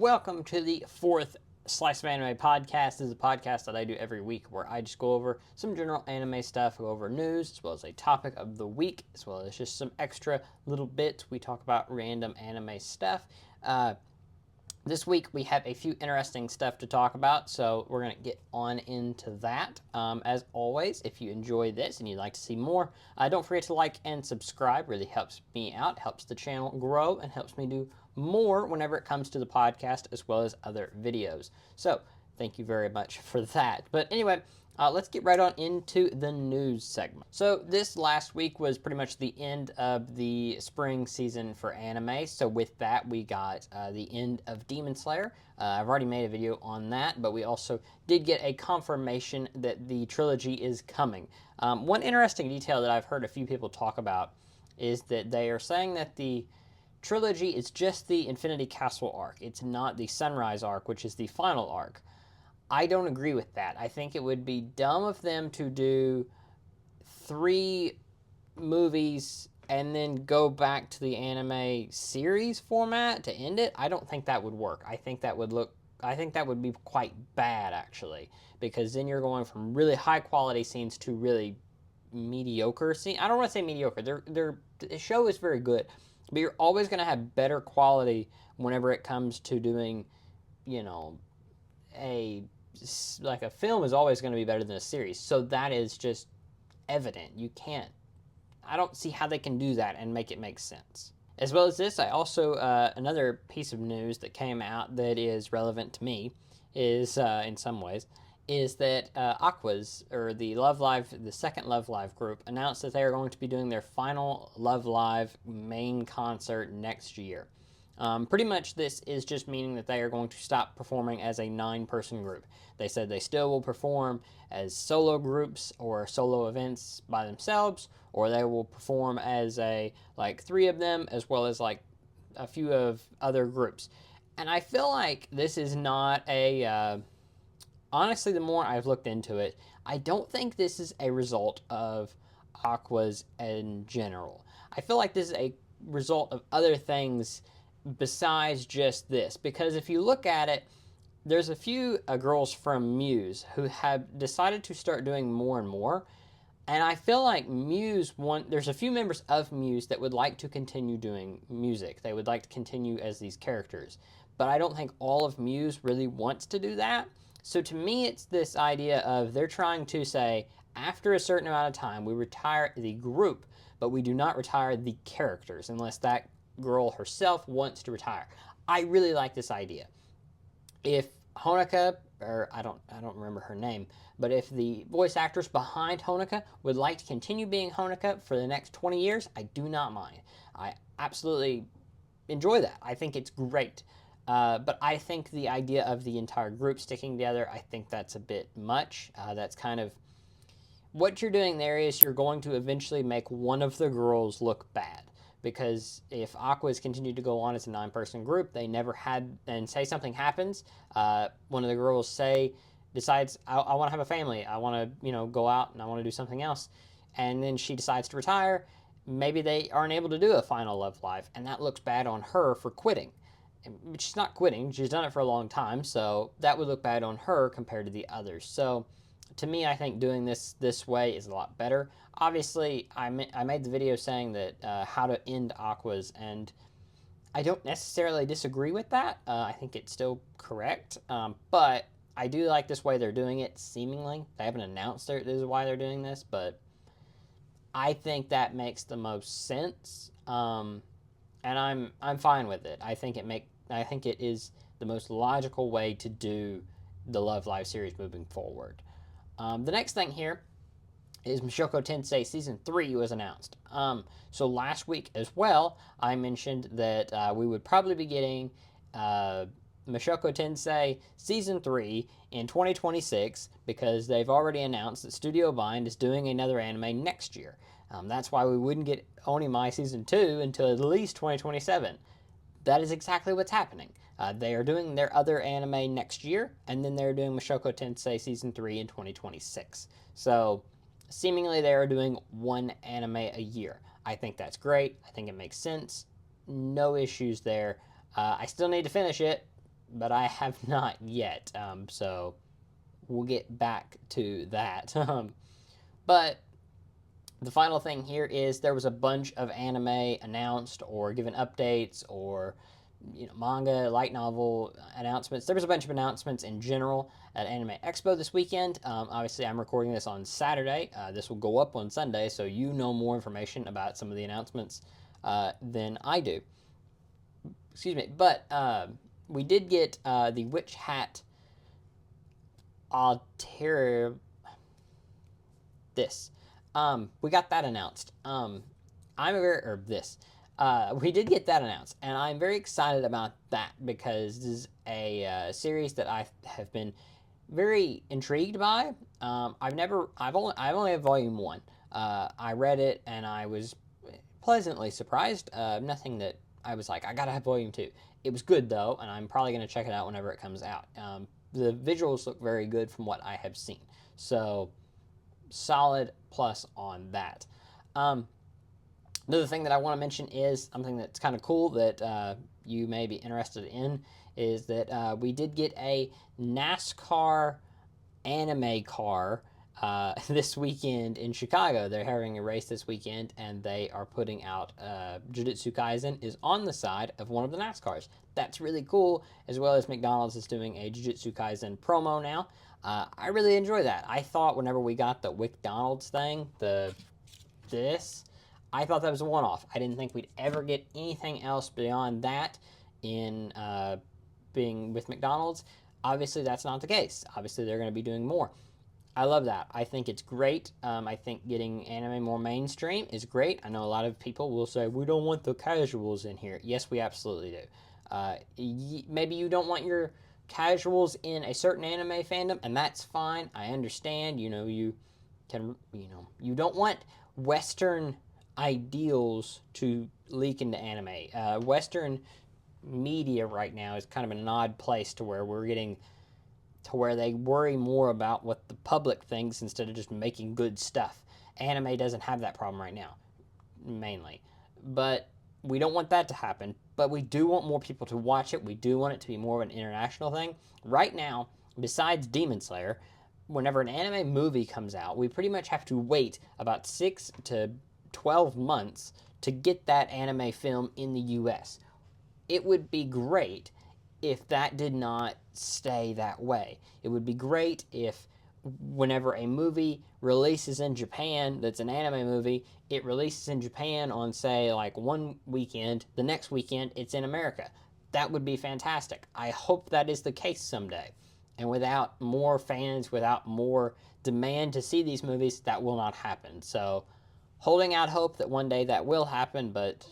welcome to the fourth Slice of Anime podcast. This is a podcast that I do every week where I just go over some general anime stuff, go over news, as well as a topic of the week, as well as just some extra little bits. We talk about random anime stuff. This week we have a few interesting stuff to talk about, so we're going to get on into that. As always, if you enjoy this and you'd like to see more, don't forget to like and subscribe. Really helps me out, helps the channel grow, and helps me do more whenever it comes to the podcast as well as other videos. So thank you very much for that. But anyway, let's get right on into the news segment. So this last week was pretty much the end of the spring season for anime. So with that, we got the end of Demon Slayer. I've already made a video on that, but we also did get a confirmation that the trilogy is coming. One interesting detail that I've heard a few people talk about is that they are saying that the trilogy is just the Infinity Castle arc. It's not the Sunrise arc, which is the final arc. I don't agree with that. I think it would be dumb of them to do 3 movies and then go back to the anime series format to end it. I don't think that would work. I think that would be quite bad, actually, because then you're going from really high quality scenes to really mediocre scenes. I don't want to say mediocre. The show is very good, but you're always going to have better quality whenever it comes to doing, a film is always going to be better than a series. So that is just evident. I don't see how they can do that and make it make sense. As well as this, I also, another piece of news that came out that is relevant to me is, in some ways, is that Aqua's, or the second Love Live group, announced that they are going to be doing their final Love Live main concert next year. Pretty much this is just meaning that they are going to stop performing as a 9-person group. They said they still will perform as solo groups or solo events by themselves, or they will perform as 3 of them, as well as a few of other groups. And I feel like this is not honestly, the more I've looked into it, I don't think this is a result of Aqua's in general. I feel like this is a result of other things besides just this, because if you look at it, there's a few girls from Muse who have decided to start doing more and more, and I feel like there's a few members of Muse that would like to continue doing music. They would like to continue as these characters, but I don't think all of Muse really wants to do that. So to me, it's this idea of they're trying to say, after a certain amount of time, we retire the group, but we do not retire the characters unless that girl herself wants to retire. I really like this idea. If Honoka, or I don't remember her name, but if the voice actress behind Honoka would like to continue being Honoka for the next 20 years, I do not mind. I absolutely enjoy that. I think it's great. But I think the idea of the entire group sticking together, I think that's a bit much. That's kind of what you're doing there is you're going to eventually make one of the girls look bad. Because if Aqua's continued to go on as a 9-person group, they never had, and say something happens, one of the girls decides, I want to have a family, I want to, go out and I want to do something else, and then she decides to retire, maybe they aren't able to do a final Love Live, and that looks bad on her for quitting. But she's not quitting, she's done it for a long time, so that would look bad on her compared to the others. So to me, I think doing this way is a lot better. Obviously, I made the video saying that how to end Aquas, and I don't necessarily disagree with that. I think it's still correct, but I do like this way they're doing it, seemingly. They haven't announced this is why they're doing this, but I think that makes the most sense, and I'm fine with it. I think it is the most logical way to do the Love Live series moving forward. The next thing here is Mushoku Tensei Season 3 was announced. So last week as well, I mentioned that we would probably be getting Mushoku Tensei Season 3 in 2026 because they've already announced that Studio Bind is doing another anime next year. That's why we wouldn't get Onimai Season 2 until at least 2027. That is exactly what's happening. They are doing their other anime next year, and then they're doing Mushoku Tensei Season 3 in 2026. So, seemingly they are doing one anime a year. I think that's great. I think it makes sense. No issues there. I still need to finish it, but I have not yet. So we'll get back to that. But the final thing here is there was a bunch of anime announced or given updates or manga, light novel announcements. There was a bunch of announcements in general at Anime Expo this weekend. Obviously, I'm recording this on Saturday. This will go up on Sunday, so you know more information about some of the announcements than I do. Excuse me. But we did get the Witch Hat Alter this. We got that announced. I'm very or this. We did get that announced, and I'm very excited about that because this is a series that I have been very intrigued by. I've only had volume one. I read it and I was pleasantly surprised. Nothing that I was like, I gotta have volume two. It was good though, and I'm probably gonna check it out whenever it comes out. The visuals look very good from what I have seen, so solid plus on that. Another thing that I want to mention is something that's kind of cool that you may be interested in is that we did get a Nascar anime car this weekend in Chicago. They're having a race this weekend, and they are putting out Jujutsu Kaisen is on the side of one of the NASCARs. That's really cool, as well as McDonald's is doing a Jujutsu Kaisen promo now. I really enjoy that. I thought whenever we got the McDonald's thing, I thought that was a one-off. I didn't think we'd ever get anything else beyond that in being with McDonald's. Obviously, that's not the case. Obviously, they're going to be doing more. I love that. I think it's great. I think getting anime more mainstream is great. I know a lot of people will say, we don't want the casuals in here. Yes, we absolutely do. Maybe you don't want your casuals in a certain anime fandom, and that's fine. I understand. You don't want Western ideals to leak into anime. Western media right now is kind of an odd place to where we're getting to where they worry more about what the public thinks instead of just making good stuff. Anime doesn't have that problem right now, mainly. But we don't want that to happen. But we do want more people to watch it. We do want it to be more of an international thing. Right now, besides Demon Slayer, whenever an anime movie comes out, we pretty much have to wait about 6 to 12 months to get that anime film in the US. It would be great if that did not stay that way. It would be great if whenever a movie releases in Japan that's an anime movie, it releases in Japan on, say, like one weekend, the next weekend it's in America. That would be fantastic. I hope that is the case someday. And without more fans, without more demand to see these movies, that will not happen. So, holding out hope that one day that will happen, but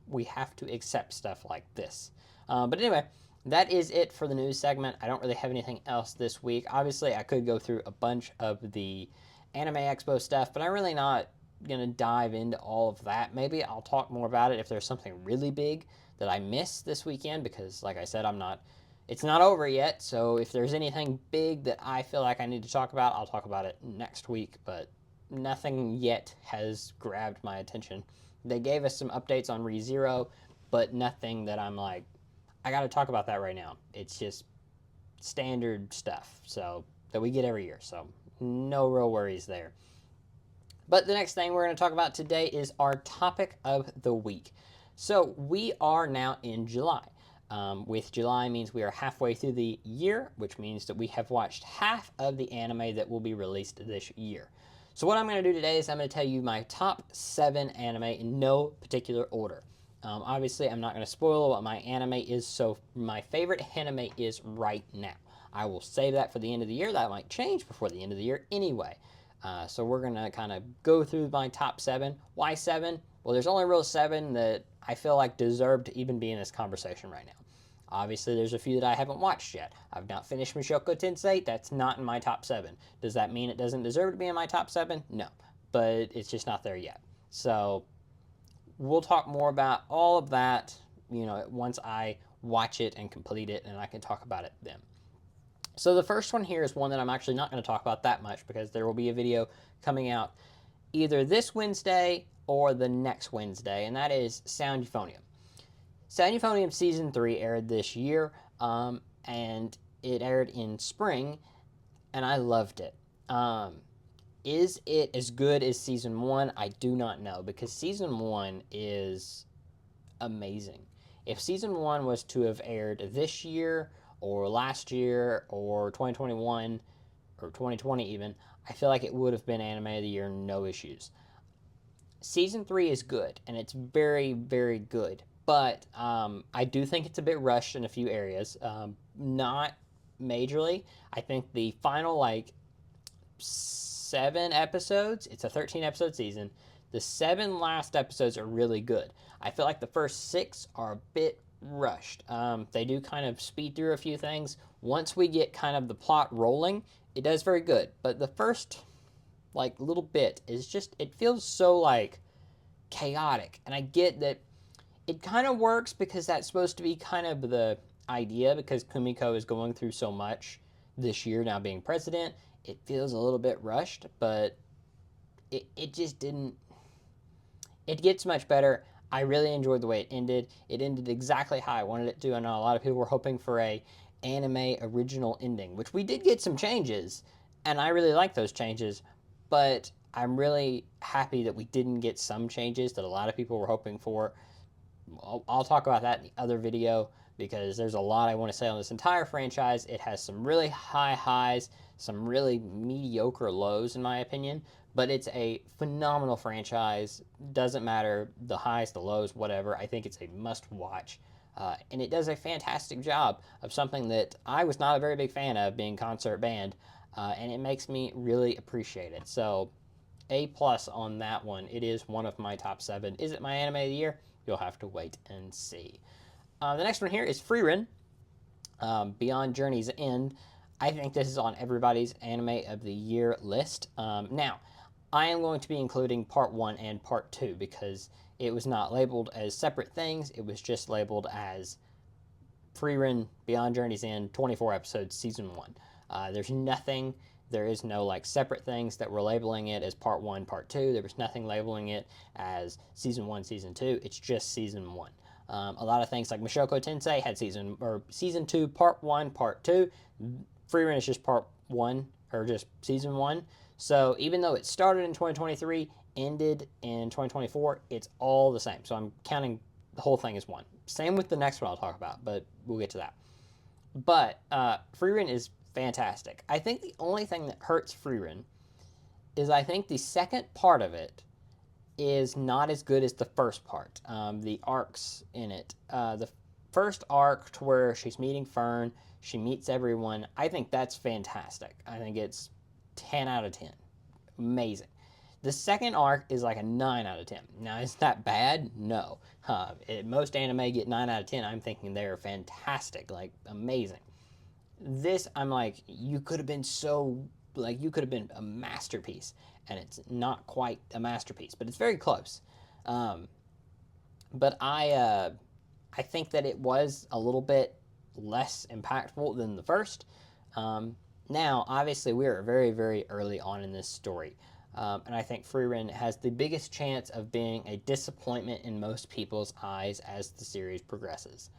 we have to accept stuff like this. But anyway, that is it for the news segment. I don't really have anything else this week. Obviously, I could go through a bunch of the Anime Expo stuff, but I'm really not going to dive into all of that. Maybe I'll talk more about it if there's something really big that I missed this weekend, because like I said, it's not over yet. So if there's anything big that I feel like I need to talk about, I'll talk about it next week, but nothing yet has grabbed my attention. They gave us some updates on ReZero, but nothing that I'm like, I got to talk about that right now. It's just standard stuff so that we get every year. So no real worries there. But the next thing we're going to talk about today is our topic of the week. So we are now in July. With July means we are halfway through the year, which means that we have watched half of the anime that will be released this year. So what I'm going to do today is I'm going to tell you my top 7 anime in no particular order. Obviously, I'm not going to spoil what my anime is, so my favorite anime is right now. I will save that for the end of the year. That might change before the end of the year anyway. So we're going to kind of go through my top 7. Why 7? Well, there's only real 7 that I feel like deserve to even be in this conversation right now. Obviously, there's a few that I haven't watched yet. I've not finished Mushoku Tensei. That's not in my top 7. Does that mean it doesn't deserve to be in my top 7? No. But it's just not there yet. So we'll talk more about all of that, once I watch it and complete it, and I can talk about it then. So the first one here is one that I'm actually not going to talk about that much because there will be a video coming out either this Wednesday or the next Wednesday, and that is Sound Euphonium. Sound Euphonium Season 3 aired this year. and it aired in spring, and I loved it. Is it as good as season one? I do not know, because season one is amazing. If season one was to have aired this year or last year or 2021 or 2020 even, I feel like it would have been anime of the year, no issues. Season three is good, and it's very, very good. But I do think it's a bit rushed in a few areas. Not majorly. I think the final, like, 7 episodes, it's a 13 episode season. The 7 last episodes are really good. I feel like the first 6 are a bit rushed. They do kind of speed through a few things. Once we get kind of the plot rolling, it does very good. But the first, like, little bit is just, it feels so, like, chaotic. And I get that it kind of works because that's supposed to be kind of the idea, because Kumiko is going through so much this year now being president. It feels a little bit rushed, but it just didn't. It gets much better. I really enjoyed the way it ended. It ended exactly how I wanted it to. I know a lot of people were hoping for a anime original ending, which we did get some changes, and I really like those changes, but I'm really happy that we didn't get some changes that a lot of people were hoping for. I'll talk about that in the other video, because there's a lot I want to say on this entire franchise. It has some really high highs, some really mediocre lows, in my opinion, but it's a phenomenal franchise. Doesn't matter the highs, the lows, whatever. I think it's a must watch. And it does a fantastic job of something that I was not a very big fan of, being concert band, and it makes me really appreciate it. So, A plus on that one. It is one of my top 7. Is it my anime of the year? You'll have to wait and see. The next one here is Frieren, Beyond Journey's End. I think this is on everybody's anime of the year list. Now, I am going to be including part 1 and part 2, because it was not labeled as separate things. It was just labeled as Frieren, Beyond Journey's End, 24 episodes, season 1. There's nothing, there is no like separate things that were labeling it as part 1, part 2. There was nothing labeling it as season 1, season 2. It's just season 1. A lot of things like Mashoko Tensei had season 2, part 1, part 2. Frieren is just part 1, or just season 1. So even though it started in 2023, ended in 2024, it's all the same. So I'm counting the whole thing as one. Same with the next one I'll talk about, but we'll get to that. But Frieren is fantastic. I think the only thing that hurts Frieren is I think the second part of it is not as good as the first part. The arcs in it. The first arc to where she's meeting Fern, she meets everyone. I think that's fantastic. I think it's 10 out of 10. Amazing. The second arc is like a 9 out of 10. Now, is that bad? No. Most anime get 9 out of 10. I'm thinking they're fantastic, like amazing. This, I'm like, you could have been so, like, you could have been a masterpiece, and it's not quite a masterpiece, but it's very close. But I think that it was a little bit less impactful than the first. Now, obviously, we are very, very early on in this story. And I think Frieren has the biggest chance of being a disappointment in most people's eyes as the series progresses.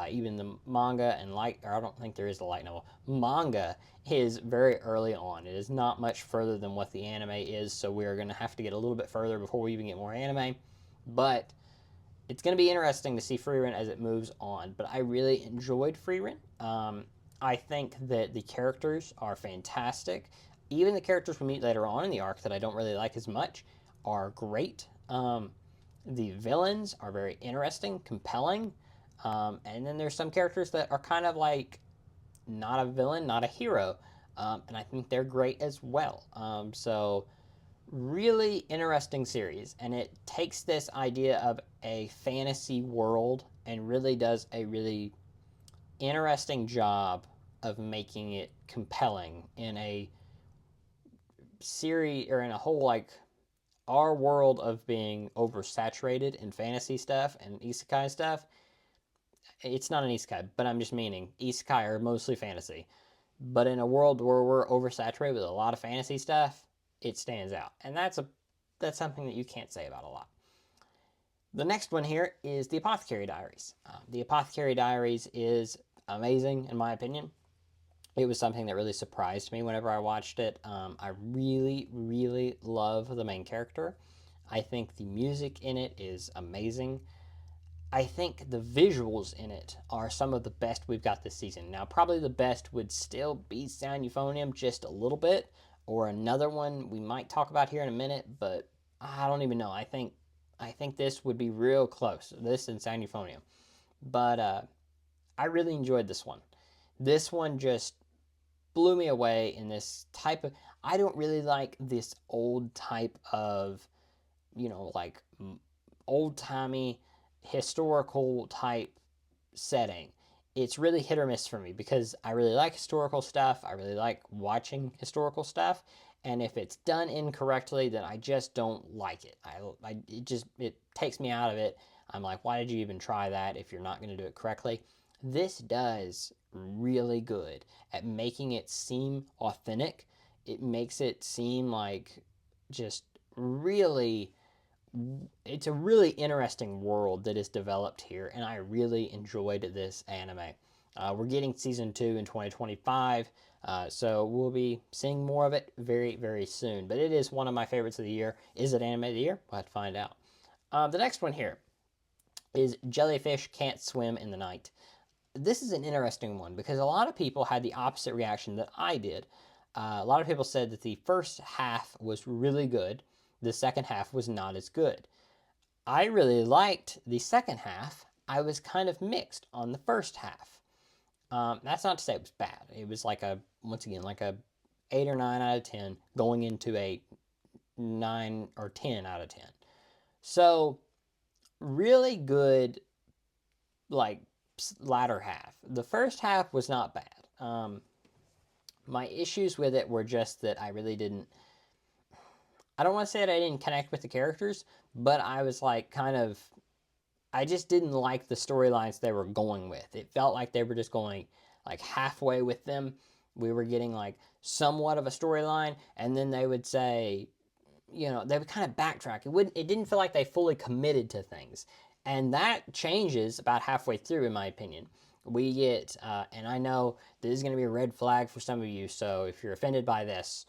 Even the manga and I don't think there is a light novel. Manga is very early on. It is not much further than what the anime is, so we're going to have to get a little bit further before we even get more anime. But it's going to be interesting to see Frieren as it moves on. But I really enjoyed Frieren. I think that the characters are fantastic. Even the characters we meet later on in the arc that I don't really like as much are great. The villains are very interesting, compelling. And then there's some characters that are kind of like not a villain, not a hero. And I think they're great as well. So really interesting series. And it takes this idea of a fantasy world and really does a really interesting job of making it compelling in a series, or in a whole, like, our world of being oversaturated in fantasy stuff and isekai stuff. It's not an isekai, but I'm just meaning isekai are mostly fantasy. But in a world where we're oversaturated with a lot of fantasy stuff, it stands out. And that's something that you can't say about a lot. The next one here is The Apothecary Diaries. The Apothecary Diaries is, amazing in my opinion. It was something that really surprised me whenever I watched it. I really, really love the main character. I think the music in it is amazing. I think the visuals in it are some of the best we've got this season. Now, probably the best would still be Sound Euphonium just a little bit, or another one we might talk about here in a minute, but I don't even know. I think this would be real close. This and Sound Euphonium. But I really enjoyed this one. This one just blew me away in this type of. I don't really like this old type of, like old timey historical type setting. It's really hit or miss for me because I really like historical stuff. I really like watching historical stuff. And if it's done incorrectly, then I just don't like it. It takes me out of it. I'm like, why did you even try that if you're not going to do it correctly? This does really good at making it seem authentic. It makes it seem like just really it's a really interesting world that is developed here, and I really enjoyed this anime. We're getting season 2 in 2025, so we'll be seeing more of it very, very soon. But it is one of my favorites of the year. Is it anime of the year? We'll have to find out. The next one here is Jellyfish Can't Swim in the Night. This is an interesting one because a lot of people had the opposite reaction that I did. A lot of people said that the first half was really good, the second half was not as good. I really liked the second half. I was kind of mixed on the first half. That's not to say it was bad. It was like once again, like a 8 or 9 out of 10 going into a 9 or 10 out of 10. So, really good, like, latter half. The first half was not bad. My issues with it were just that I really didn't. I don't want to say that I didn't connect with the characters, but I was like I just didn't like the storylines they were going with. It felt like they were just going like halfway with them. We were getting like somewhat of a storyline, and then they would say, they would kind of backtrack. It didn't feel like they fully committed to things. And that changes about halfway through, in my opinion. We get, and I know this is going to be a red flag for some of you, so if you're offended by this,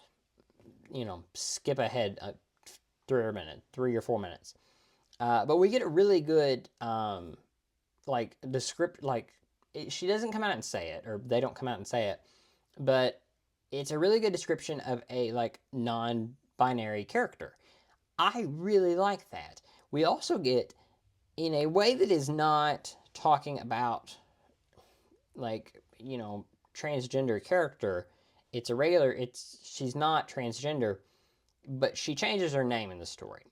skip ahead 3 or 4 minutes. But we get a really good, she doesn't come out and say it, or they don't come out and say it, but it's a really good description of a, non-binary character. I really like that. We also get, in a way that is not talking about, transgender character, she's not transgender, but she changes her name in the story.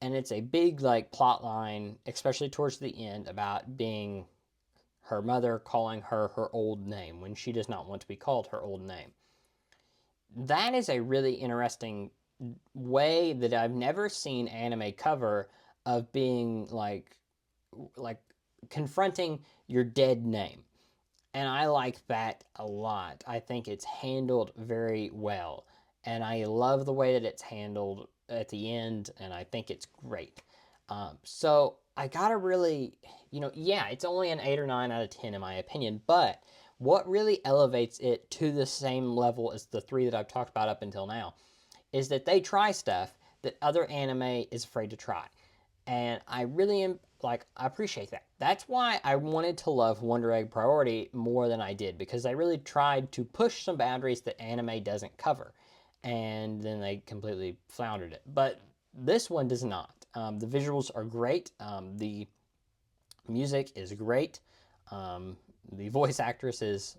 And it's a big, plot line, especially towards the end, about being her mother calling her old name when she does not want to be called her old name. That is a really interesting way that I've never seen anime cover of being, like confronting your dead name. And I like that a lot. I think it's handled very well. And I love the way that it's handled at the end, and I think it's great. So I gotta really, it's only an 8 or 9 out of 10 in my opinion, but what really elevates it to the same level as the 3 that I've talked about up until now is that they try stuff that other anime is afraid to try. And I really am, I appreciate that. That's why I wanted to love Wonder Egg Priority more than I did, because they really tried to push some boundaries that anime doesn't cover. And then they completely floundered it. But this one does not. The visuals are great. The music is great. The voice actresses,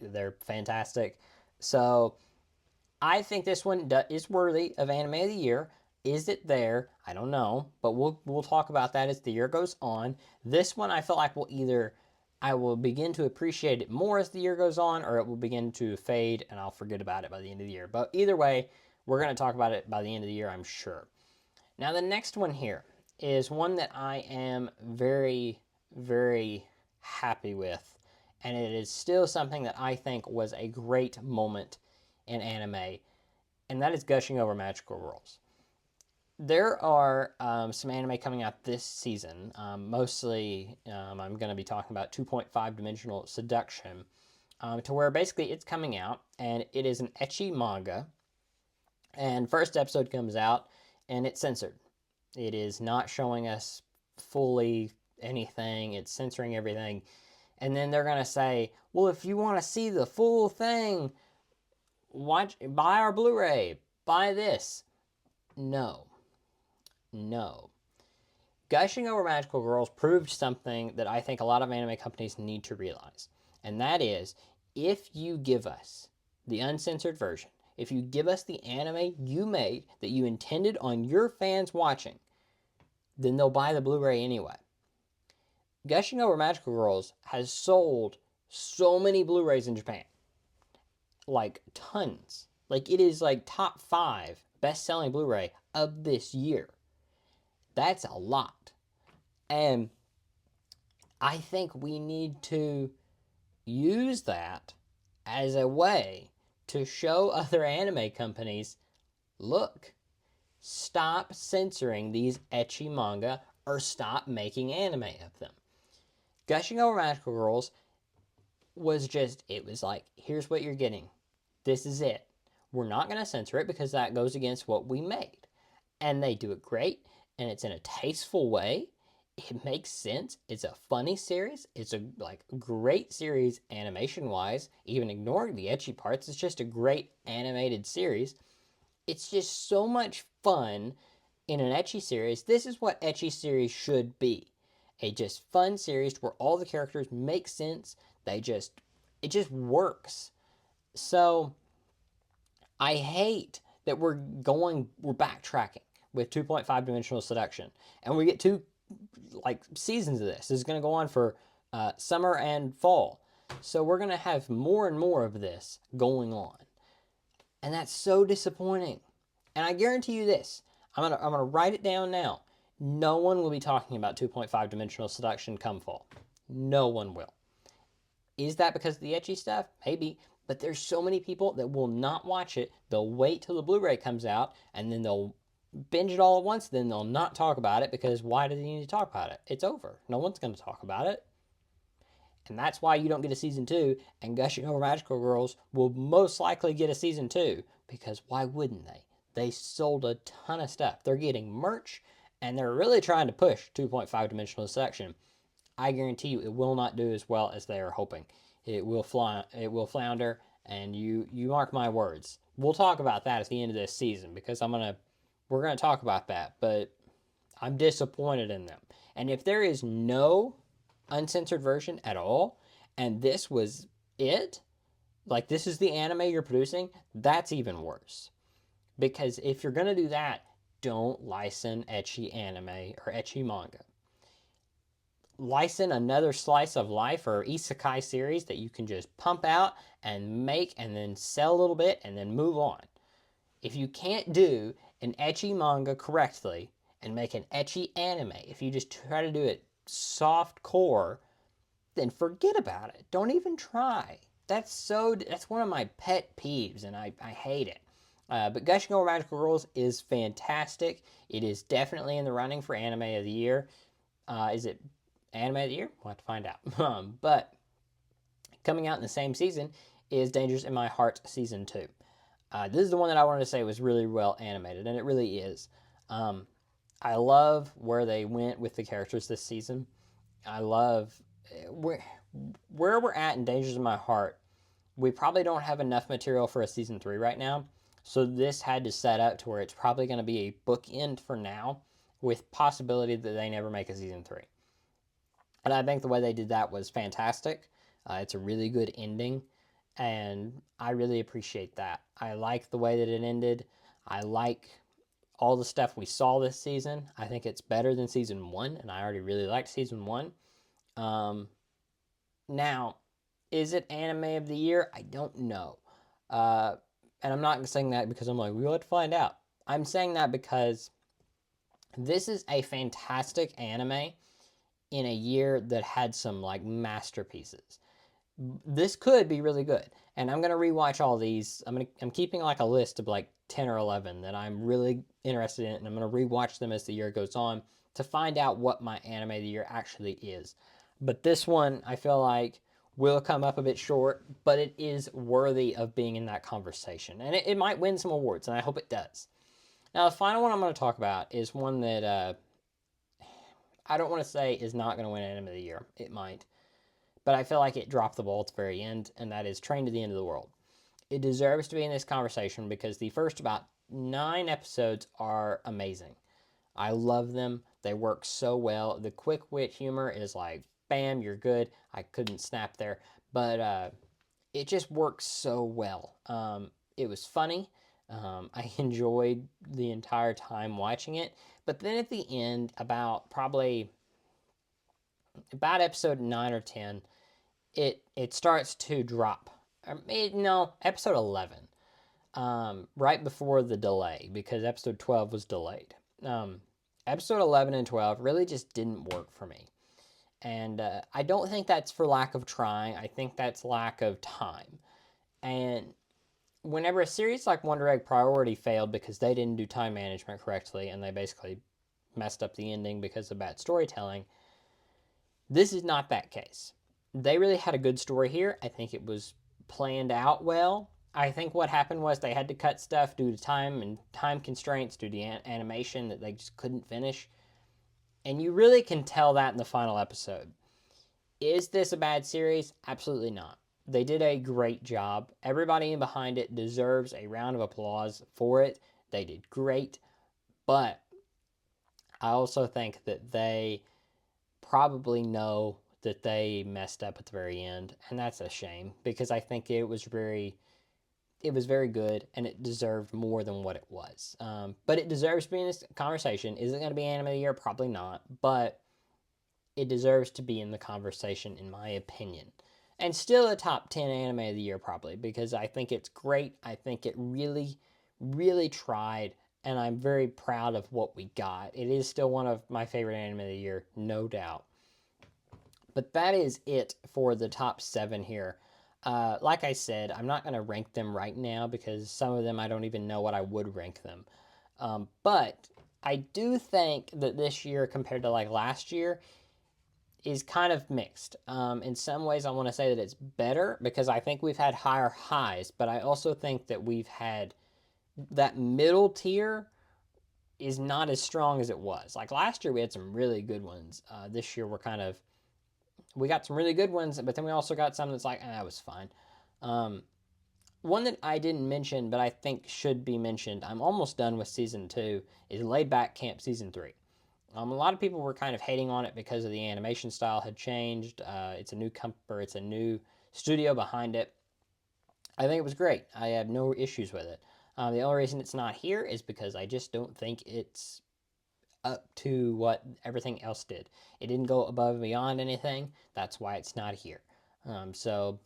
they're fantastic. So I think this one is worthy of Anime of the Year. Is it there? I don't know, but we'll talk about that as the year goes on. This one I feel like I will begin to appreciate it more as the year goes on, or it will begin to fade and I'll forget about it by the end of the year. But either way, we're going to talk about it by the end of the year, I'm sure. Now, the next one here is one that I am very, very happy with, and it is still something that I think was a great moment in anime, and that is Gushing Over Magical Girls. There are some anime coming out this season. Mostly, I'm going to be talking about 2.5 Dimensional Seduction, to where basically it's coming out and it is an ecchi manga. And first episode comes out and it's censored. It is not showing us fully anything. It's censoring everything. And then they're gonna say, well, if you want to see the full thing, buy our Blu-ray, buy this. No, no. Gushing Over Magical Girls proved something that I think a lot of anime companies need to realize. And that is, if you give us the uncensored version, if you give us the anime you made that you intended on your fans watching, then they'll buy the Blu-ray anyway. Gushing Over Magical Girls has sold so many Blu-rays in Japan. Like tons. Like it is like top 5 best-selling Blu-ray of this year. That's a lot. And I think we need to use that as a way to show other anime companies, look, stop censoring these ecchi manga or stop making anime of them. Gushing Over Magical Girls was just, it was like, here's what you're getting. This is it. We're not going to censor it because that goes against what we made. And they do it great, and it's in a tasteful way. It makes sense. It's a funny series. It's a great series animation-wise. Even ignoring the ecchi parts, it's just a great animated series. It's just so much fun in an ecchi series. This is what ecchi series should be. A just fun series where all the characters make sense. It just works. So I hate that we're backtracking with 2.5 Dimensional Seduction, and we get 2 seasons of this. This is going to go on for summer and fall, so we're going to have more and more of this going on, and that's so disappointing. And I guarantee you this: I'm gonna write it down now. No one will be talking about 2.5 Dimensional Seduction come fall. No one will. Is that because of the ecchi stuff? Maybe. But there's so many people that will not watch it. They'll wait till the Blu-ray comes out, and then they'll binge it all at once. Then they'll not talk about it because why do they need to talk about it? It's over. No one's going to talk about it. And that's why you don't get a season 2, and Gushing Over Magical Girls will most likely get a season 2, because why wouldn't they? They sold a ton of stuff. They're getting merch, and they're really trying to push 2.5 Dimensional Seduction. I guarantee you it will not do as well as they are hoping. It will flounder, and you mark my words. We'll talk about that at the end of this season, because we're gonna talk about that, but I'm disappointed in them. And if there is no uncensored version at all, and this was it, like this is the anime you're producing, that's even worse. Because if you're gonna do that, don't license ecchi anime or ecchi manga. License another slice of life or isekai series that you can just pump out and make and then sell a little bit and then move on. If you can't do an ecchi manga correctly and make an ecchi anime, if you just try to do it soft core, then forget about it. Don't even try. That's one of my pet peeves, and I hate it. But Gushing Over Magical Girls is fantastic. It is definitely in the running for Anime of the Year. Is it Anime of the Year? We'll have to find out. But coming out in the same season is Dangers in My Heart Season 2. This is the one that I wanted to say was really well animated, and it really is. I love where they went with the characters this season. I love where we're at in Dangers in My Heart. We probably don't have enough material for a Season 3 right now, so this had to set up to where it's probably going to be a bookend for now, with possibility that they never make a Season 3. And I think the way they did that was fantastic. It's a really good ending, and I really appreciate that. I like the way that it ended. I like all the stuff we saw this season. I think it's better than Season 1, and I already really liked Season 1. Now, is it Anime of the Year? I don't know. And I'm not saying that because I'm like, we'll have to find out. I'm saying that because this is a fantastic anime in a year that had some masterpieces. This could be really good, and I'm gonna rewatch all these. I'm keeping a list of 10 or 11 that I'm really interested in, and I'm going to rewatch them as the year goes on to find out what my anime of the year actually is. But this one, I feel like, will come up a bit short, but it is worthy of being in that conversation. And it might win some awards, and I hope it does. Now, the final one I'm going to talk about is one that I don't want to say is not going to win Anime of the Year. It might. But I feel like it dropped the ball at the very end, and that is Train to the End of the World. It deserves to be in this conversation because the first about 9 episodes are amazing. I love them. They work so well. The quick wit humor is like, bam, you're good. I couldn't snap there. But it just works so well. It was funny. I enjoyed the entire time watching it. But then at the end, about episode 9 or 10, it starts to drop. No, episode 11. Right before the delay, because episode 12 was delayed. Episode 11 and 12 really just didn't work for me. And I don't think that's for lack of trying. I think that's lack of time. And whenever a series like Wonder Egg Priority failed because they didn't do time management correctly and they basically messed up the ending because of bad storytelling, this is not that case. They really had a good story here. I think it was planned out well. I think what happened was they had to cut stuff due to time and time constraints due to animation that they just couldn't finish. And you really can tell that in the final episode. Is this a bad series? Absolutely not. They did a great job. Everybody in behind it deserves a round of applause for it. They did great. But I also think that they probably know that they messed up at the very end, and that's a shame because I think it was very good and it deserved more than what it was. But it deserves to be in this conversation. Is it going to be Anime of the Year? Probably not, but it deserves to be in the conversation in my opinion. And still a top 10 anime of the year probably because I think it's great. I think it really, really tried, and I'm very proud of what we got. It is still one of my favorite anime of the year, no doubt. But that is it for the top 7 here. Like I said, I'm not going to rank them right now because some of them I don't even know what I would rank them. But I do think that this year compared to like last year is kind of mixed. In some ways, I want to say that it's better because I think we've had higher highs, but I also think that we've had that middle tier is not as strong as it was. Like last year, we had some really good ones. This year, we got some really good ones, but then we also got some that's like, that was fine. One that I didn't mention, but I think should be mentioned, I'm almost done with season 2, is Laid Back Camp season 3. A lot of people were kind of hating on it because of the animation style had changed. It's a new studio behind it. I think it was great. I have no issues with it. The only reason it's not here is because I just don't think it's up to what everything else did. It didn't go above and beyond anything. That's why it's not here. So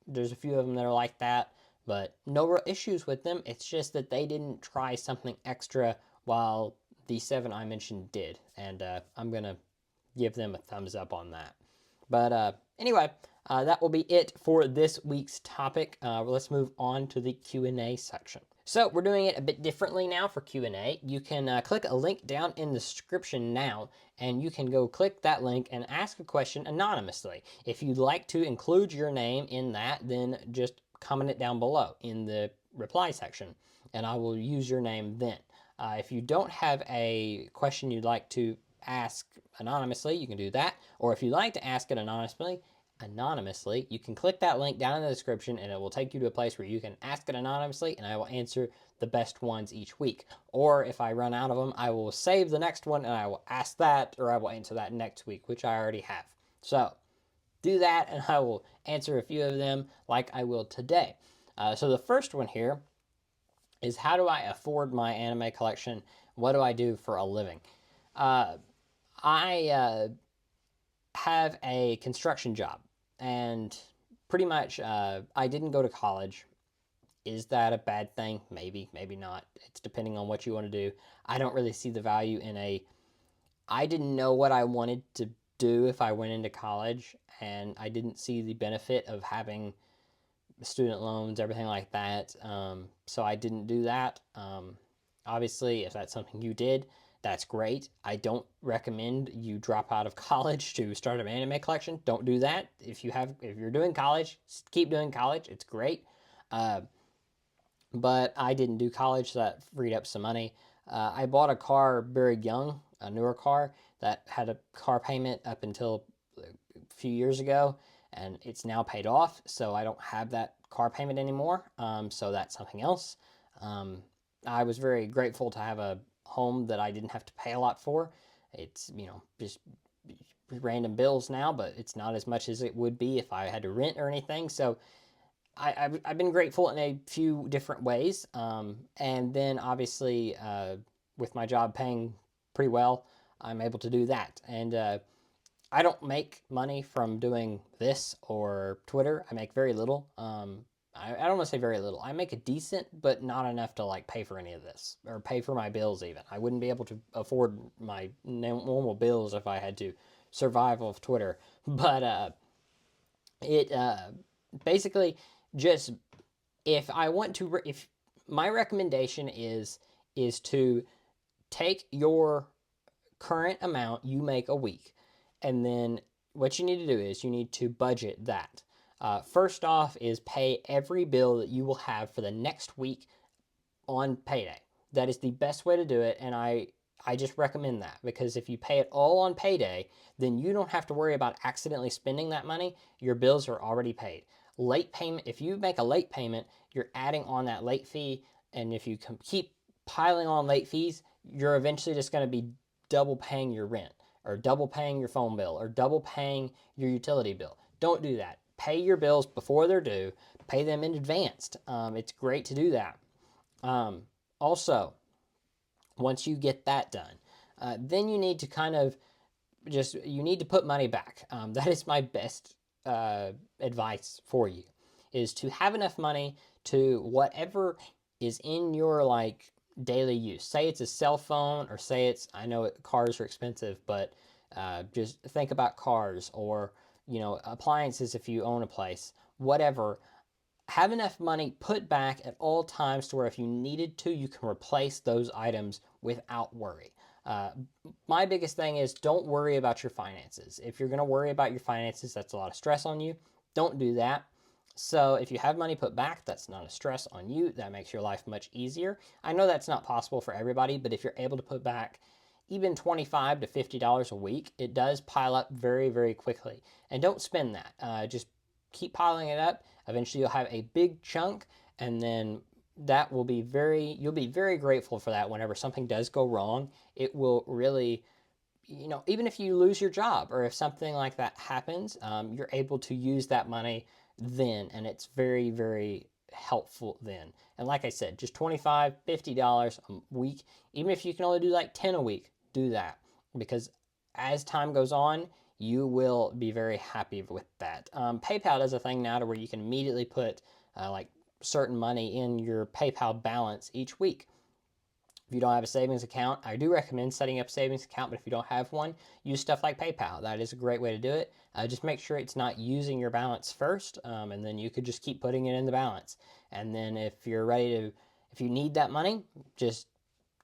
there's a few of them that are like that, but no real issues with them. It's just that they didn't try something extra while the 7 I mentioned did, and I'm going to give them a thumbs up on that. But anyway, that will be it for this week's topic. Let's move on to the Q&A section. So we're doing it a bit differently now for Q&A. You can click a link down in the description now, and you can go click that link and ask a question anonymously. If you'd like to include your name in that, then just comment it down below in the reply section, and I will use your name then. If you don't have a question you'd like to ask anonymously, you can do that. Or if you'd like to ask it anonymously, you can click that link down in the description and it will take you to a place where you can ask it anonymously and I will answer the best ones each week. Or if I run out of them, I will save the next one and I will ask that, or I will answer that next week, which I already have. So do that and I will answer a few of them like I will today. So the first one here is, how do I afford my anime collection? What do I do for a living? I have a construction job, and pretty much I didn't go to college. Is that a bad thing? Maybe, maybe not. It's depending on what you want to do. I don't really see the value in I didn't know what I wanted to do if I went into college, and I didn't see the benefit of having student loans, everything like that. So I didn't do that. Obviously, if that's something you did, that's great. I don't recommend you drop out of college to start an anime collection. Don't do that. If you're doing college, keep doing college. It's great. Uh, but I didn't do college, so that freed up some money. I bought a car very young, a newer car that had a car payment up until a few years ago, and it's now paid off. So I don't have that car payment anymore. So that's something else. Um, I was very grateful to have a home that I didn't have to pay a lot for. It's just random bills now, but it's not as much as it would be if I had to rent or anything. So I've been grateful in a few different ways. And then obviously, with my job paying pretty well, I'm able to do that. And I don't make money from doing this or Twitter. I make very little. I don't want to say very little. I make a decent, but not enough to like pay for any of this or pay for my bills even. I wouldn't be able to afford my normal bills if I had to survive off Twitter. But it basically just if I want to, if my recommendation is to take your current amount you make a week, and then what you need to do is you need to budget that. First off, is pay every bill that you will have for the next week on payday. That is the best way to do it, and I just recommend that because if you pay it all on payday, then you don't have to worry about accidentally spending that money. Your bills are already paid. Late payment, if you make a late payment, you're adding on that late fee, and if you keep piling on late fees, you're eventually just going to be double paying your rent or double paying your phone bill or double paying your utility bill. Don't do that. Pay your bills before they're due. Pay them in advance. It's great to do that. Also, once you get that done, then you need to kind of you need to put money back. That is my best advice for you, is to have enough money to whatever is in your like daily use. Say it's a cell phone, or say it's, I know cars are expensive, but just think about cars or appliances if you own a place, whatever. Have enough money put back at all times to where if you needed to, you can replace those items without worry. Uh, my biggest thing is don't worry about your finances. If you're going to worry about your finances, that's a lot of stress on you. Don't do that. So if you have money put back, that's not a stress on you. That makes your life much easier. I know that's not possible for everybody, but if you're able to put back even $25 to $50 a week, it does pile up very, very quickly. And don't spend that. Just keep piling it up. Eventually, you'll have a big chunk, and then that will be you'll be very grateful for that whenever something does go wrong. It will really, even if you lose your job or if something like that happens, you're able to use that money then, and it's very, very helpful then. And like I said, just $25, $50 a week, even if you can only do like 10 a week, do that, because as time goes on, you will be very happy with that. PayPal does a thing now to where you can immediately put like certain money in your PayPal balance each week. If you don't have a savings account, I do recommend setting up a savings account, but if you don't have one, use stuff like PayPal. That is a great way to do it. Just make sure it's not using your balance first, and then you could just keep putting it in the balance. And then if you need that money, just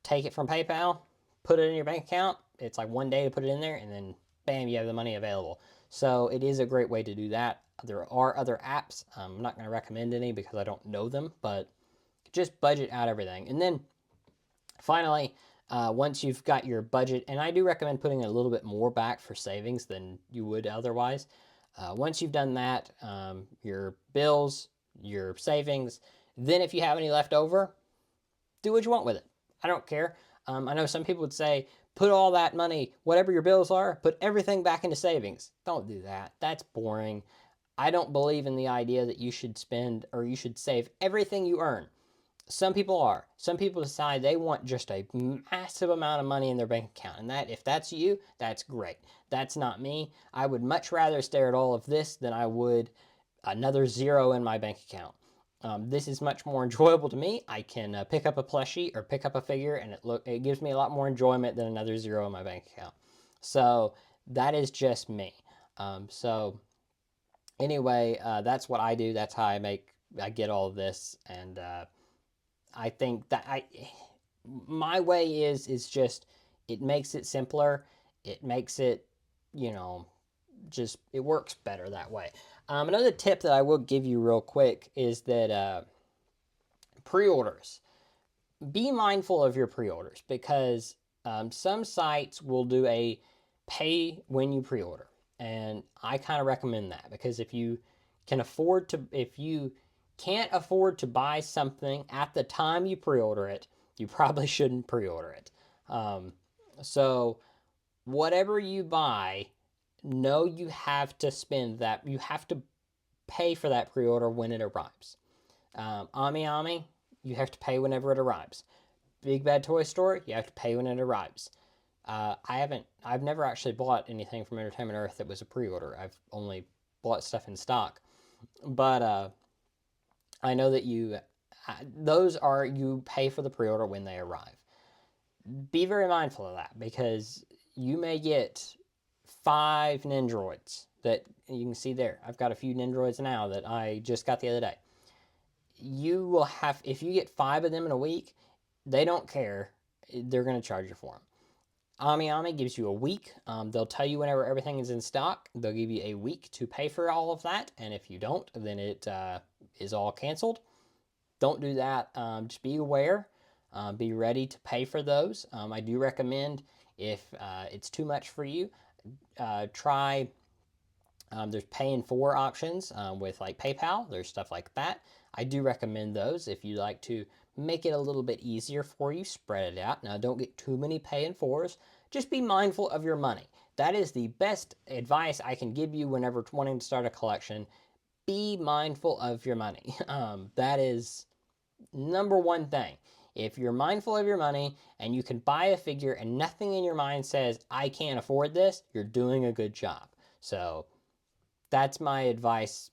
take it from PayPal, put it in your bank account. It's like one day to put it in there, and then bam, you have the money available. So it is a great way to do that. There are other apps. I'm not going to recommend any because I don't know them, but just budget out everything. And then finally, once you've got your budget, and I do recommend putting a little bit more back for savings than you would otherwise. Once you've done that, your bills, your savings, then if you have any left over, do what you want with it. I don't care. I know some people would say, put all that money, whatever your bills are, put everything back into savings. Don't do that. That's boring. I don't believe in the idea that you should spend or you should save everything you earn. Some people are. Some people decide they want just a massive amount of money in their bank account. And that, if that's you, that's great. That's not me. I would much rather stare at all of this than I would another zero in my bank account. This is much more enjoyable to me. I can pick up a plushie or pick up a figure, and it gives me a lot more enjoyment than another zero in my bank account. So that is just me. So anyway, that's what I do. That's how I get all of this, and I think that my way is just, it makes it simpler. It makes it, you know, just, it works better that way. Another tip that I will give you real quick is that pre-orders. Be mindful of your pre-orders, because some sites will do a pay when you pre-order, and I kind of recommend that, because if you can't afford to buy something at the time you pre-order it, you probably shouldn't pre-order it. So whatever you buy, know you have to spend that. You have to pay for that pre-order when it arrives. Ami Ami, you have to pay whenever it arrives. Big Bad Toy Store, you have to pay when it arrives. I've never actually bought anything from Entertainment Earth that was a pre-order. I've only bought stuff in stock. But I know that you pay for the pre-order when they arrive. Be very mindful of that, because you may get 5 Nindroids that you can see there. I've got a few Nindroids now that I just got the other day. You will have, if you get 5 of them in a week, they don't care. They're going to charge you for them. Ami Ami gives you a week. They'll tell you whenever everything is in stock. They'll give you a week to pay for all of that, and if you don't, then it is all canceled. Don't do that. Just be aware. Be ready to pay for those. I do recommend, if it's too much for you, try. There's pay in 4 options with like PayPal. There's stuff like that. I do recommend those if you like to make it a little bit easier for you. Spread it out. Now, don't get too many pay in 4s. Just be mindful of your money. That is the best advice I can give you whenever wanting to start a collection. Be mindful of your money. That is number one thing. If you're mindful of your money and you can buy a figure and nothing in your mind says, I can't afford this, you're doing a good job. So that's my advice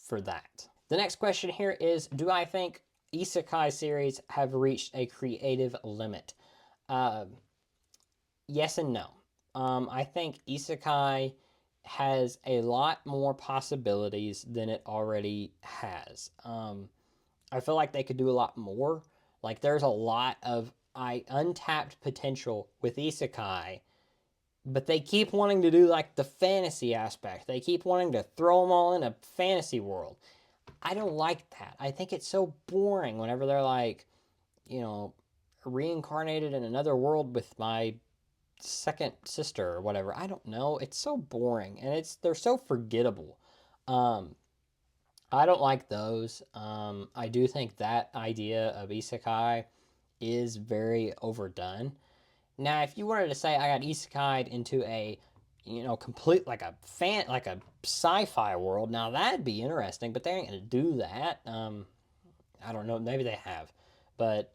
for that. The next question here is, do I think isekai series have reached a creative limit? Yes and no. I think isekai has a lot more possibilities than it already has. I feel like they could do a lot more. Like, there's a lot of untapped potential with isekai, but they keep wanting to do like the fantasy aspect. They keep wanting to throw them all in a fantasy world. I don't like that. I think it's so boring whenever they're like, reincarnated in another world with my second sister or whatever. I don't know. It's so boring, and they're so forgettable. I don't like those. I do think that idea of isekai is very overdone. Now, if you wanted to say I got isekai'd into a, complete like a sci-fi world, now that'd be interesting. But they ain't gonna do that. I don't know. Maybe they have, but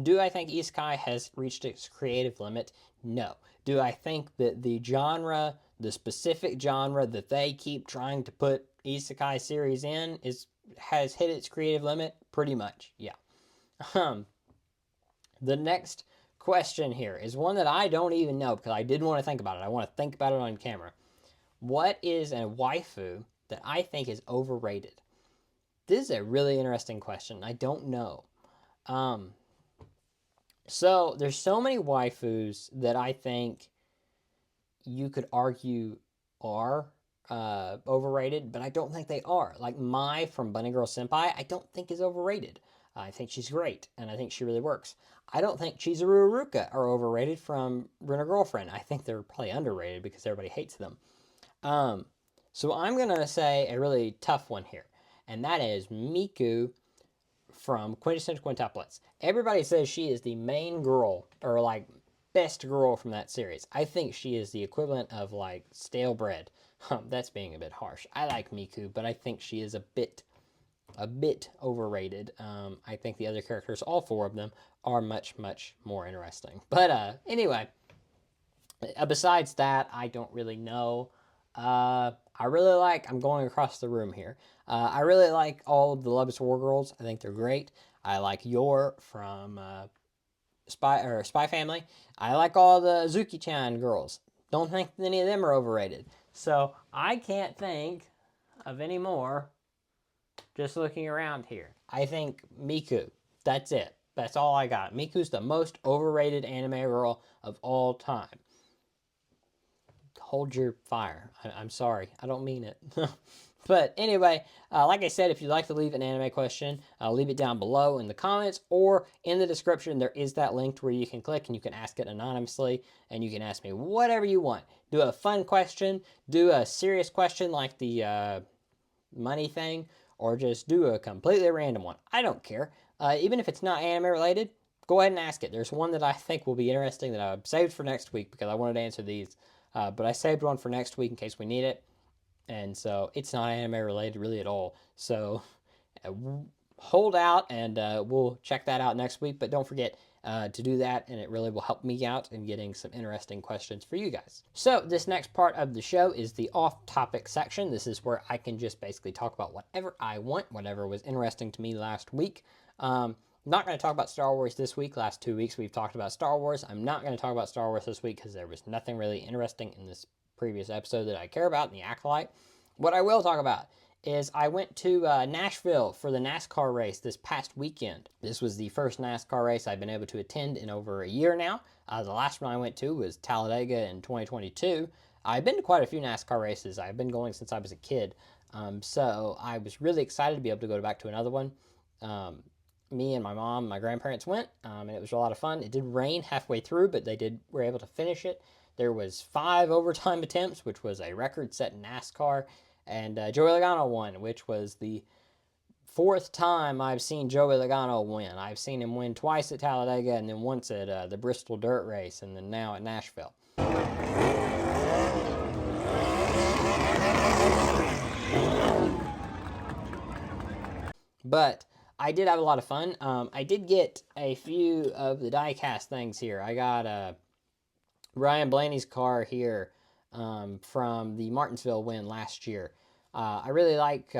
do I think isekai has reached its creative limit? No. Do I think that the specific genre that they keep trying to put isekai series in has hit its creative limit? Pretty much, yeah. The next question here is one that I don't even know, because I didn't want to think about it. I want to think about it on camera. What is a waifu that I think is overrated? This is a really interesting question. I don't know. So there's so many waifus that I think you could argue are overrated, but I don't think they are. Like Mai from Bunny Girl Senpai, I don't think is overrated. I think she's great, and I think she really works. I don't think Chizuru and Ruka are overrated from Rent a Girlfriend. I think they're probably underrated because everybody hates them. So I'm going to say a really tough one here, and that is Miku from Quintessential Quintuplets. Everybody says she is the main girl, or like best girl from that series. I think she is the equivalent of like stale bread. That's being a bit harsh. I like Miku, but I think she is a bit overrated. I think the other characters, all 4 of them, are much, much more interesting. But anyway, besides that, I don't really know. I'm going across the room here. I really like all of the Love War Girls. I think they're great. I like Yor from Spy Family. I like all the Zuki-chan girls. Don't think any of them are overrated. So I can't think of any more just looking around here. I think Miku. That's it. That's all I got. Miku's the most overrated anime girl of all time. Hold your fire. I'm sorry. I don't mean it. But anyway, like I said, if you'd like to leave an anime question, leave it down below in the comments or in the description. There is that link where you can click and you can ask it anonymously, and you can ask me whatever you want. Do a fun question, do a serious question like the money thing, or just do a completely random one. I don't care. Even if it's not anime related, go ahead and ask it. There's one that I think will be interesting that I've saved for next week because I wanted to answer these. But I saved one for next week in case we need it. And so it's not anime related really at all. So hold out and we'll check that out next week. But don't forget to do that, and it really will help me out in getting some interesting questions for you guys. So this next part of the show is the off-topic section. This is where I can just basically talk about whatever I want, whatever was interesting to me last week. I'm not going to talk about Star Wars this week. Last 2 weeks we've talked about Star Wars. I'm not going to talk about Star Wars this week because there was nothing really interesting in this previous episode that I care about in the Acolyte. What I will talk about is I went to Nashville for the NASCAR race this past weekend. This was the first NASCAR race I've been able to attend in over a year now. The last one I went to was Talladega in 2022. I've been to quite a few NASCAR races. I've been going since I was a kid. So I was really excited to be able to go back to another one. Me and my mom, my grandparents went, and it was a lot of fun. It did rain halfway through, but were able to finish it. There was 5 overtime attempts, which was a record set in NASCAR. And Joey Logano won, which was the 4th time I've seen Joey Logano win. I've seen him win twice at Talladega and then once at the Bristol Dirt Race, and then now at Nashville. But I did have a lot of fun. I did get a few of the die-cast things here. I got Ryan Blaney's car here from the Martinsville win last year. I really like,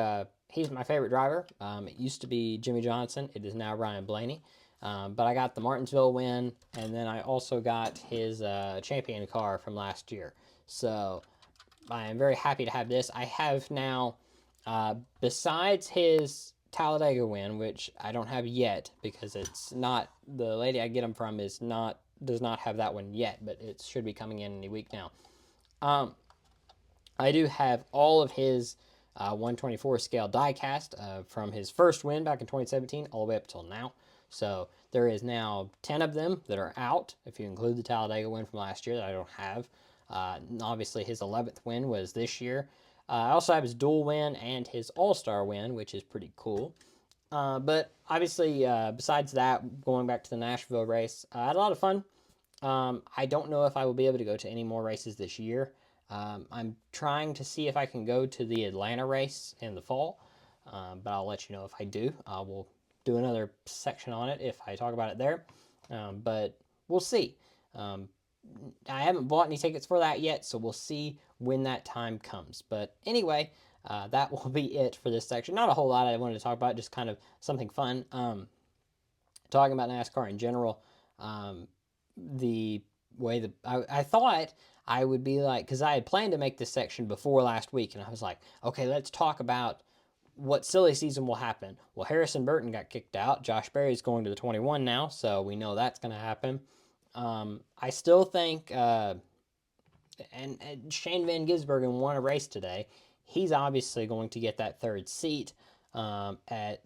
he's my favorite driver. It used to be Jimmy Johnson. It is now Ryan Blaney. But I got the Martinsville win, and then I also got his champion car from last year. So I am very happy to have this. I have now, besides his Talladega win, which I don't have yet because it's not, the lady I get them from does not have that one yet, but it should be coming in any week now. I do have all of his 124 scale diecast from his first win back in 2017 all the way up until now. So there is now 10 of them that are out, if you include the Talladega win from last year that I don't have. Obviously, his 11th win was this year. I also have his dual win and his all-star win, which is pretty cool. But obviously, besides that, going back to the Nashville race, I had a lot of fun. I don't know if I will be able to go to any more races this year. I'm trying to see if I can go to the Atlanta race in the fall, but I'll let you know if I do. We'll do another section on it if I talk about it there, but we'll see. I haven't bought any tickets for that yet, so we'll see when that time comes. But anyway, that will be it for this section. Not a whole lot I wanted to talk about, just kind of something fun. Talking about NASCAR in general, the way that I thought I would be like, because I had planned to make this section before last week, and I was like, okay, let's talk about what silly season will happen. Well, Harrison Burton got kicked out. Josh Berry's going to the 21 now, so we know that's going to happen. I still think, and Shane Van Gisbergen won a race today. He's obviously going to get that 3rd seat at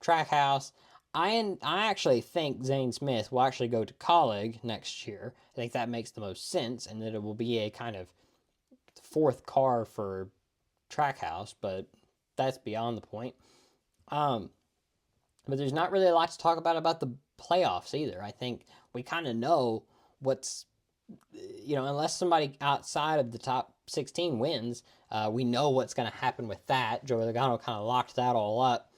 Trackhouse. I actually think Zane Smith will actually go to Colleague next year. I think that makes the most sense, and that it will be a kind of 4th car for Trackhouse, but that's beyond the point. But there's not really a lot to talk about the playoffs either. I think we kind of know what's, unless somebody outside of the top 16 wins, we know what's going to happen with that. Joey Logano kind of locked that all up.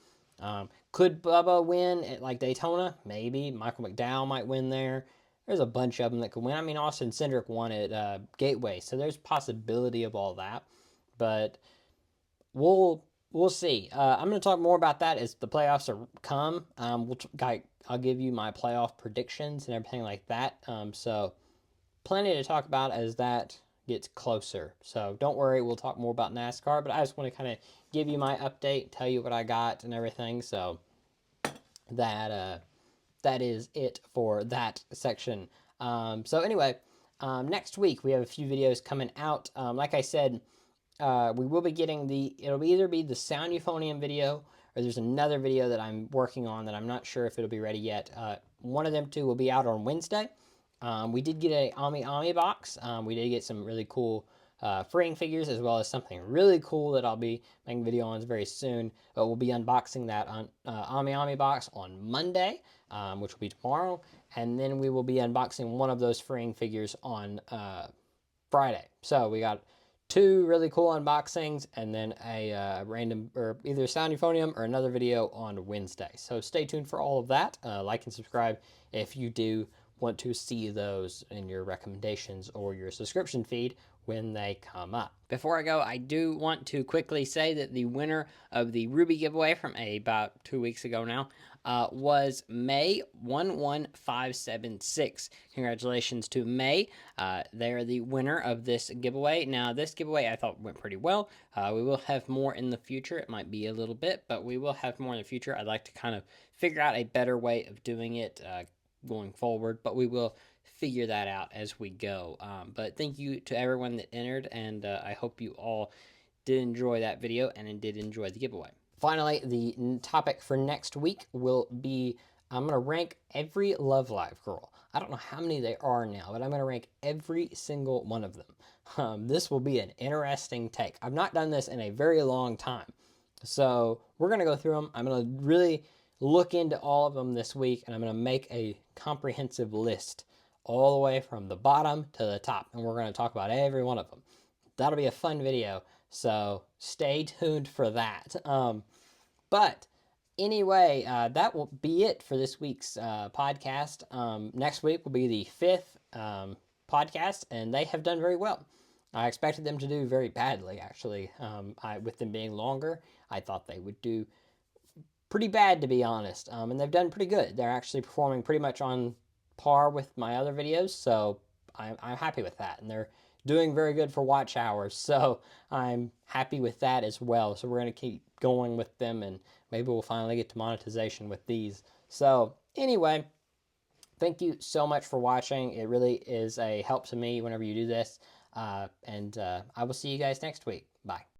Could Bubba win at like Daytona? Maybe. Michael McDowell might win there. There's a bunch of them that could win. I mean, Austin Cindric won at Gateway, so there's possibility of all that. But we'll see. I'm going to talk more about that as the playoffs come. I'll give you my playoff predictions and everything like that. So plenty to talk about as that gets closer. So don't worry, we'll talk more about NASCAR, but I just want to kind of give you my update, tell you what I got and everything, so that that is it for that section. So anyway, next week we have a few videos coming out. Like I said, we will be getting it'll either be the sound euphonium video, or there's another video that I'm working on that I'm not sure if it'll be ready yet. One of them two will be out on Wednesday. We did get a Ami Ami box. We did get some really cool freeing figures, as well as something really cool that I'll be making a video on very soon. But we'll be unboxing that on Ami Ami box on Monday, which will be tomorrow. And then we will be unboxing one of those freeing figures on Friday. So we got two really cool unboxings, and then a random, or either sound euphonium or another video on Wednesday. So stay tuned for all of that. Like and subscribe if you do want to see those in your recommendations or your subscription feed when they come up. Before I go, I do want to quickly say that the winner of the Ruby giveaway from about 2 weeks ago now was May 11576. Congratulations to May. They're the winner of this giveaway. Now, this giveaway I thought went pretty well. We will have more in the future. It might be a little bit, but we will have more in the future. I'd like to kind of figure out a better way of doing it going forward, but we will figure that out as we go. But thank you to everyone that entered, and I hope you all did enjoy that video and did enjoy the giveaway. Finally, the topic for next week will be, I'm going to rank every Love Live girl. I don't know how many there are now, but I'm going to rank every single one of them. This will be an interesting take. I've not done this in a very long time. So we're going to go through them. I'm going to really look into all of them this week, and I'm going to make a comprehensive list all the way from the bottom to the top, and we're going to talk about every one of them. That'll be a fun video, so stay tuned for that. But anyway, that will be it for this week's podcast. Next week will be the 5th podcast, and they have done very well. I expected them to do very badly, actually. With them being longer, I thought they would do pretty bad, to be honest. And they've done pretty good. They're actually performing pretty much on par with my other videos, so I'm happy with that. And they're doing very good for watch hours, so I'm happy with that as well. So we're going to keep going with them, and maybe we'll finally get to monetization with these. So anyway, thank you so much for watching. It really is a help to me whenever you do this. And I will see you guys next week. Bye.